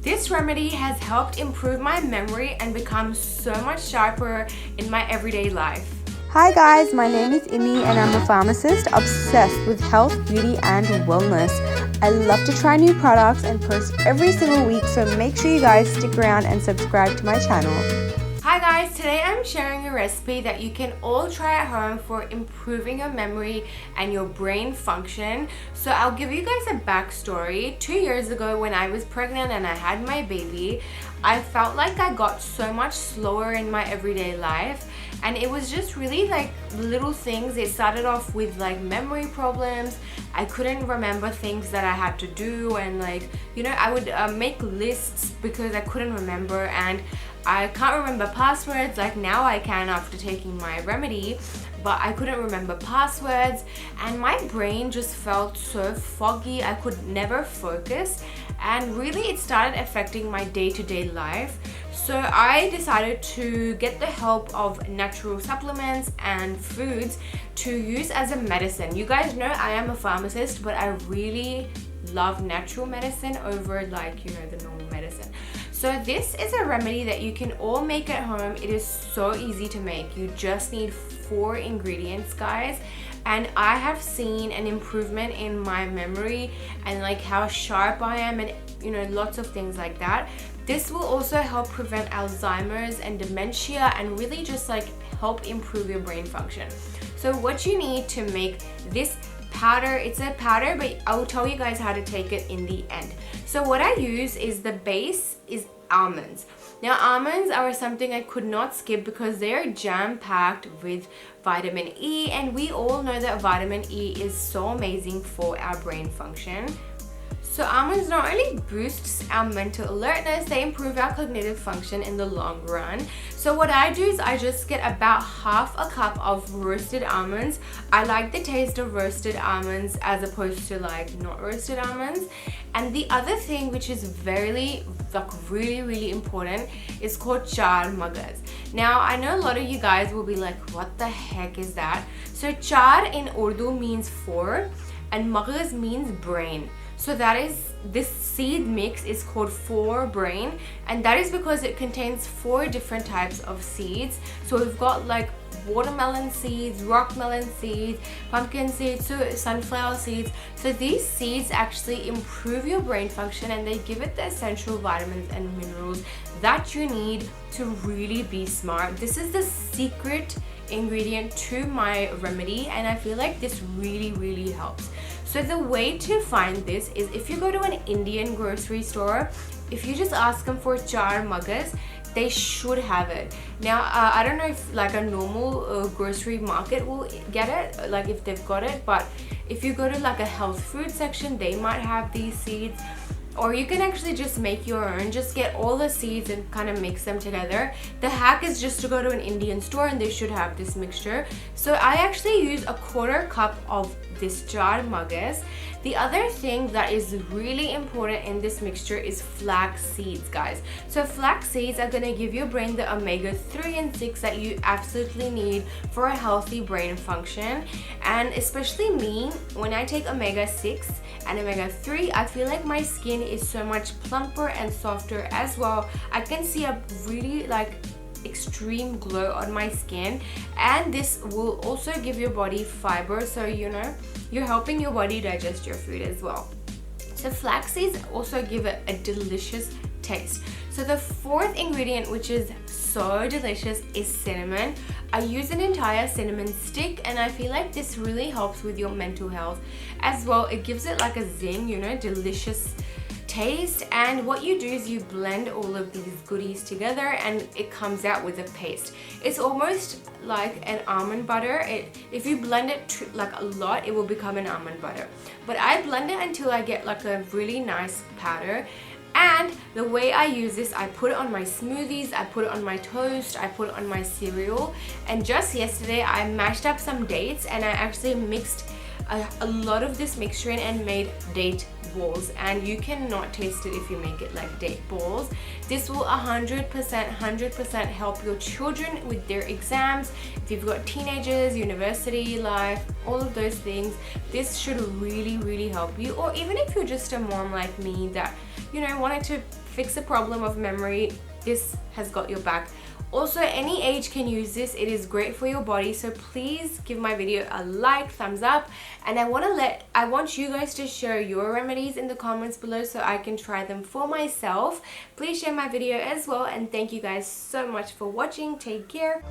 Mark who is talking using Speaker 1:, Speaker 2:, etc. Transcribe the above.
Speaker 1: This remedy has helped improve my memory and become so much sharper in my everyday life.
Speaker 2: Hi guys, my name is Immy and I'm a pharmacist obsessed with health, beauty and wellness. I love to try new products and post every single week, so make sure you guys stick around and subscribe to my channel.
Speaker 1: Hi guys, today I'm sharing a recipe that you can all try at home for improving your memory and your brain function. So I'll give you guys a backstory. 2 years ago when I was pregnant and I had my baby, I felt like I got so much slower in my everyday life, and it was just really like little things. It started off with like memory problems. I couldn't remember things that I had to do, and like, you know, I would make lists because I couldn't remember, and I can't remember passwords. Like now I can after taking my remedy, but I couldn't remember passwords and my brain just felt so foggy. I could never focus, and really it started affecting my day-to-day life. So I decided to get the help of natural supplements and foods to use as a medicine. You guys know I am a pharmacist, but I really love natural medicine over, like, you know, the normal medicine. So this is a remedy that you can all make at home. It is so easy to make. You just need 4 ingredients, guys, and I have seen an improvement in my memory and like how sharp I am, and you know, lots of things like that. This will also help prevent Alzheimer's and dementia and really just like help improve your brain function. So what you need to make this powder, it's a powder, but I will tell you guys how to take it in the end. So what I use is, the base is almonds. Now almonds are something I could not skip because they are jam-packed with vitamin E, and we all know that vitamin E is so amazing for our brain function. So almonds not only boosts our mental alertness, they improve our cognitive function in the long run. So what I do is I just get about half a cup of roasted almonds. I like the taste of roasted almonds as opposed to like not roasted almonds. And the other thing which is really important is called Char Maghaz. Now I know a lot of you guys will be like, what the heck is that? So char in Urdu means 4 and maghaz means brain. So that is, this seed mix is called 4 brain, and that is because it contains 4 different types of seeds. So we've got like watermelon seeds, rock melon seeds, pumpkin seeds, so sunflower seeds. So these seeds actually improve your brain function, and they give it the essential vitamins and minerals that you need to really be smart. This is the secret ingredient to my remedy, and I feel like this really helps. So the way to find this is, if you go to an Indian grocery store, if you just ask them for Char Maghaz, they should have it. Now I don't know if like a normal grocery market will get it, like if they've got it, but if you go to like a health food section, they might have these seeds. Or you can actually just make your own. Just get all the seeds and kind of mix them together. The hack is just to go to an Indian store and they should have this mixture. So I actually use a 1/4 cup of this Char Maghaz. The other thing that is really important in this mixture is flax seeds, guys. So flax seeds are going to give your brain the omega-3 and 6 that you absolutely need for a healthy brain function. And especially me, when I take omega-6 and omega-3, I feel like my skin is so much plumper and softer as well. I can see a really like extreme glow on my skin, and this will also give your body fiber, so you know you're helping your body digest your food as well. So flax seeds also give it a delicious taste. So the 4th ingredient, which is so delicious, is cinnamon. I use an entire cinnamon stick, and I feel like this really helps with your mental health as well. It gives it like a zing, you know, delicious taste. And what you do is you blend all of these goodies together and it comes out with a paste. It's almost like an almond butter. If you blend it like a lot, it will become an almond butter, but I blend it until I get like a really nice powder. And the way I use this, I put it on my smoothies, I put it on my toast, I put it on my cereal. And just yesterday I mashed up some dates and I actually mixed a lot of this mixture in and made date balls, and you cannot taste it if you make it like date balls. This will 100% help your children with their exams. If you've got teenagers, university life, all of those things, this should really help you. Or even if you're just a mom like me that, you know, wanted to fix a problem of memory, this has got your back. Also, any age can use this. It is great for your body, so please give my video a like, thumbs up, and I want you guys to share your remedies in the comments below so I can try them for myself. Please share my video as well, and thank you guys so much for watching. Take care.